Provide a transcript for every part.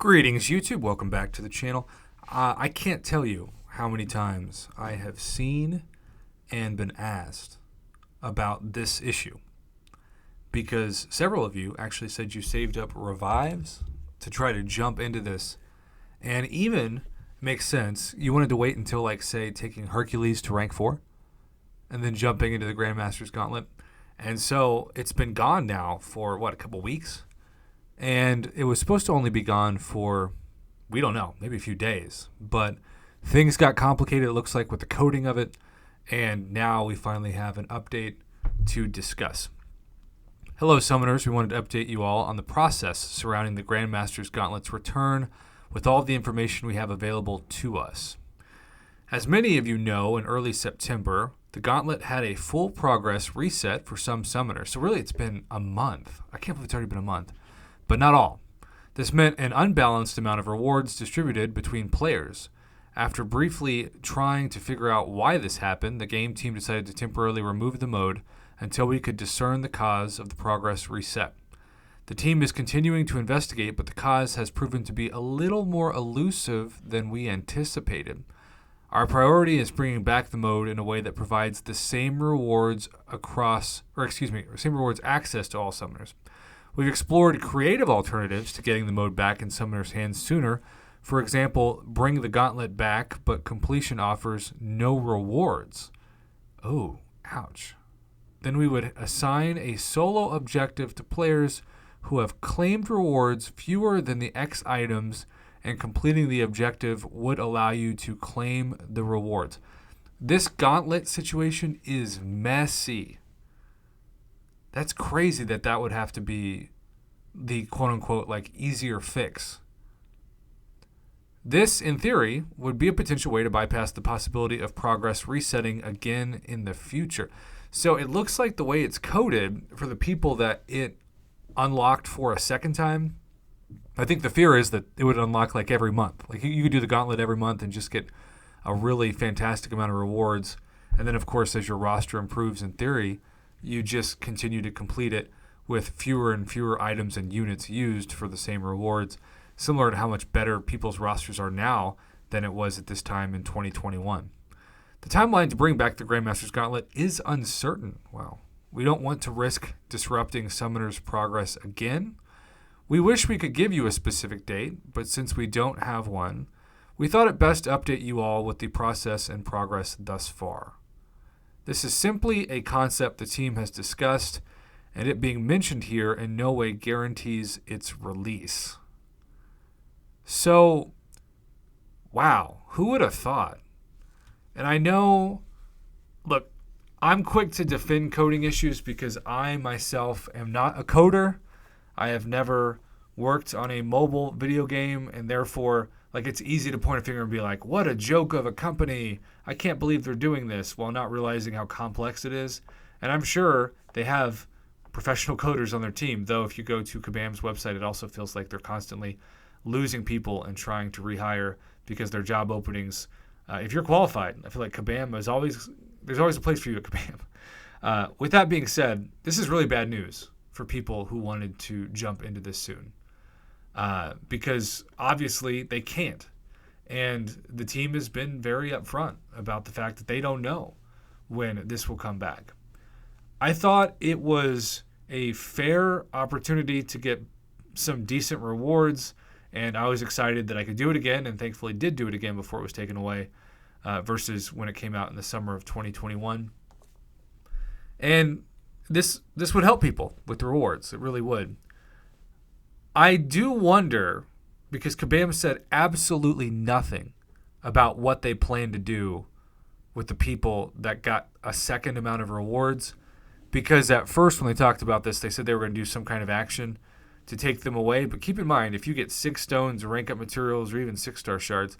Greetings, YouTube. Welcome back to the channel. I can't tell you how many times I have seen and been asked about this issue because several of you actually said you saved up revives to try to jump into this, and even makes sense. You wanted to wait until, like, say, taking Hercules to rank 4 and then jumping into the Grandmaster's Gauntlet. And so it's been gone now for, a couple weeks? And it was supposed to only be gone for, we don't know, maybe a few days. But things got complicated, it looks like, with the coding of it. And now we finally have an update to discuss. Hello, Summoners. We wanted to update you all on the process surrounding the Grandmaster's Gauntlet's return with all the information we have available to us. As many of you know, in early September, the Gauntlet had a full progress reset for some Summoners. So really, it's been a month. I can't believe it's already been a month. But not all. This meant an unbalanced amount of rewards distributed between players. After briefly trying to figure out why this happened, the game team decided to temporarily remove the mode until we could discern the cause of the progress reset. The team is continuing to investigate, but the cause has proven to be a little more elusive than we anticipated. Our priority is bringing back the mode in a way that provides the same rewards same rewards access to all summoners. We've explored creative alternatives to getting the mode back in summoners' hands sooner. For example, bring the Gauntlet back, but completion offers no rewards. Oh, ouch. Then we would assign a solo objective to players who have claimed rewards fewer than the X items, and completing the objective would allow you to claim the rewards. This Gauntlet situation is messy. That's crazy that would have to be the quote-unquote easier fix. This, in theory, would be a potential way to bypass the possibility of progress resetting again in the future. So it looks like the way it's coded for the people that it unlocked for a second time, I think the fear is that it would unlock every month. You could do the Gauntlet every month and just get a really fantastic amount of rewards. And then, of course, as your roster improves in theory, you just continue to complete it with fewer and fewer items and units used for the same rewards, similar to how much better people's rosters are now than it was at this time in 2021. The timeline to bring back the Grandmaster's Gauntlet is uncertain. Wow. We don't want to risk disrupting Summoner's progress again. We wish we could give you a specific date, but since we don't have one, we thought it best to update you all with the process and progress thus far. This is simply a concept the team has discussed, and it being mentioned here in no way guarantees its release. So, wow, who would have thought? And I know, look, I'm quick to defend coding issues because I myself am not a coder. I have never worked on a mobile video game, and therefore, it's easy to point a finger and be like, what a joke of a company. I can't believe they're doing this, while not realizing how complex it is. And I'm sure they have professional coders on their team, though if you go to Kabam's website, it also feels like they're constantly losing people and trying to rehire because their job openings, if you're qualified, I feel like Kabam there's always a place for you at Kabam. With that being said, this is really bad news for people who wanted to jump into this soon. Because obviously they can't. And the team has been very upfront about the fact that they don't know when this will come back. I thought it was a fair opportunity to get some decent rewards, and I was excited that I could do it again, and thankfully did do it again before it was taken away, versus when it came out in the summer of 2021. And this would help people with the rewards. It really would. I do wonder, because Kabam said absolutely nothing about what they plan to do with the people that got a second amount of rewards, because at first when they talked about this, they said they were going to do some kind of action to take them away. But keep in mind, if you get 6 stones, rank up materials, or even 6-star shards,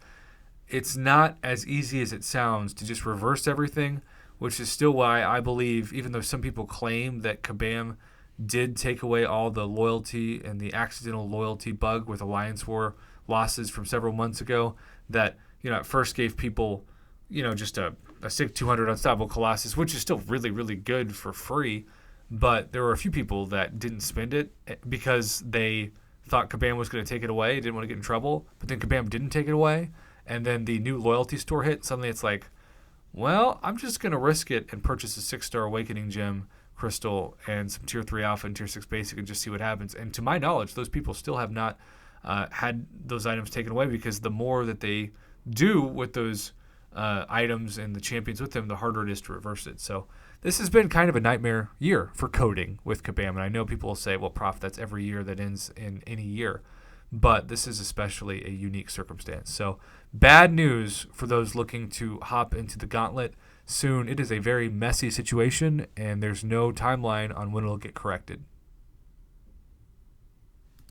it's not as easy as it sounds to just reverse everything, which is still why I believe, even though some people claim that Kabam did take away all the loyalty and the accidental loyalty bug with Alliance War losses from several months ago, that at first gave people just a SIG 200 Unstoppable Colossus, which is still really, really good for free. But there were a few people that didn't spend it because they thought Kabam was going to take it away, didn't want to get in trouble, but then Kabam didn't take it away, and then the new loyalty store hit. Suddenly it's like, well, I'm just going to risk it and purchase a 6-star Awakening Gem crystal and some Tier 3 Alpha and Tier 6 Basic and just see what happens. And to my knowledge, those people still have not had those items taken away, because the more that they do with those items and the champions with them, the harder it is to reverse it. So this has been kind of a nightmare year for coding with Kabam. And I know people will say, well, Prof, that's every year that ends in any year. But this is especially a unique circumstance. So bad news for those looking to hop into the Gauntlet soon. It is a very messy situation, and there's no timeline on when it'll get corrected.